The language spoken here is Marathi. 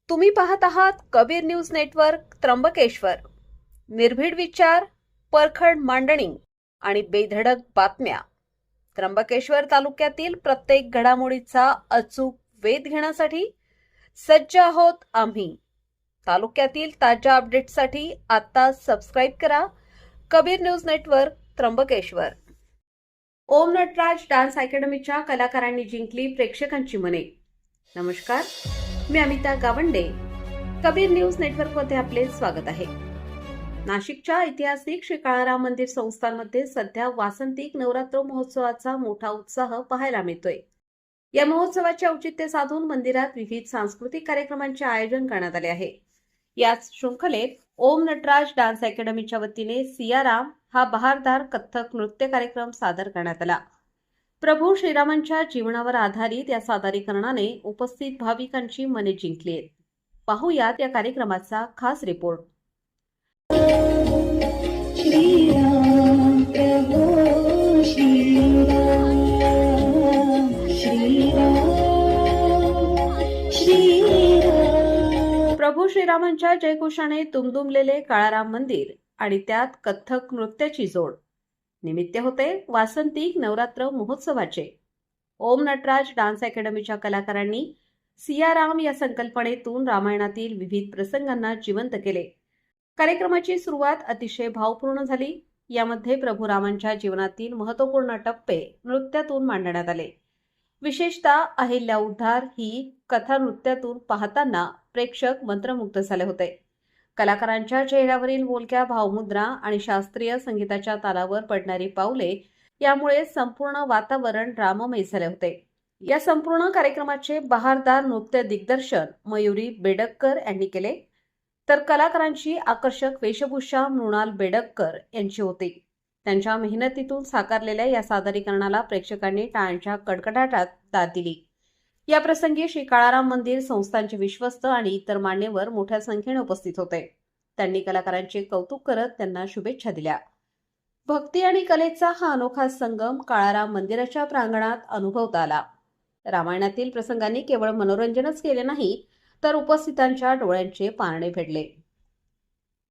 तुम्ही पाहत आहात कबीर न्यूज नेटवर्क त्र्यंबकेश्वर. निर्भीड विचार, परखड मांडणी आणि बेधडक बातम्या. त्र्यंबकेश्वर तालुक्यातील प्रत्येक घडामोडीचा अचूक वेध घेण्यासाठी सज्ज आहोत आम्ही. तालुक्यातील ताज्या अपडेट्ससाठी आता सबस्क्राईब करा कबीर न्यूज नेटवर्क त्र्यंबकेश्वर. ओम नटराज डान्स अकॅडमीच्या कलाकारांनी जिंकली प्रेक्षकांची मने. नमस्कार, मी अमिता गावंडे. कबीर न्यूज नेटवर्कमध्ये आपले स्वागत आहे. नाशिकच्या ऐतिहासिक श्री काळाराम मंदिर संस्थानमध्ये सध्या वासंतिक नवरात्र महोत्सवाचा मोठा उत्साह पाहायला मिळतोय. या महोत्सवाचे औचित्य साधून मंदिरात विविध सांस्कृतिक कार्यक्रमांचे आयोजन करण्यात आले आहे. याच शृंखलेत ओम नटराज डान्स अकॅडमीच्या वतीने सियाराम हा बहारदार कथ्थक नृत्य कार्यक्रम सादर करण्यात आला. प्रभू श्रीरामांच्या जीवनावर आधारित या सादरीकरणाने उपस्थित भाविकांची मने जिंकली आहेत. पाहूयात या कार्यक्रमाचा खास रिपोर्ट. श्रीराम प्रभू श्रीराम श्रीराम श्रीराम. प्रभू श्रीरामांच्या जयघोषाने दुमदुमलेले काळाराम मंदिर आणि त्यात कथ्थक नृत्याची जोड. निमित्त होते वासंतिक नवरात्र महोत्सवाचे. ओम नटराज डान्स अकॅडमीच्या कलाकारांनी सियाराम या संकल्पनेतून रामायणातील विविध प्रसंगांना जिवंत केले. कार्यक्रमाची सुरुवात अतिशय भावपूर्ण झाली. यामध्ये प्रभू रामांच्या जीवनातील महत्त्वपूर्ण टप्पे नृत्यातून मांडण्यात आले. विशेषतः अहिल्या उद्धार ही कथा नृत्यातून पाहताना प्रेक्षक मंत्रमुग्ध झाले होते. कलाकारांच्या चेहऱ्यावरील बोलक्या भावमुद्रा आणि शास्त्रीय संगीताच्या तालावर पडणारी पावले यामुळे संपूर्ण वातावरण राममय झाले होते. या संपूर्ण कार्यक्रमाचे बहारदार नृत्य दिग्दर्शन मयुरी बेडककर यांनी केले, तर कलाकारांची आकर्षक वेशभूषा मृणाल बेडककर यांची होती. त्यांच्या मेहनतीतून साकारलेल्या या सादरीकरणाला प्रेक्षकांनी टाळ्यांच्या कडकडाटात दाद दिली. या प्रसंगी श्री काळाराम मंदिर संस्थानचे विश्वस्त आणि इतर मान्यवर मोठ्या संख्येने उपस्थित होते. त्यांनी कलाकारांचे कौतुक करत त्यांना शुभेच्छा दिल्या. भक्ती आणि कलेचा हा अनोखा संगम काळाराम मंदिराच्या प्रांगणात अनुभवता आला. रामायणातील प्रसंगांनी केवळ मनोरंजनच केले नाही, तर उपस्थितांच्या डोळ्यांचे पारणे फेडले.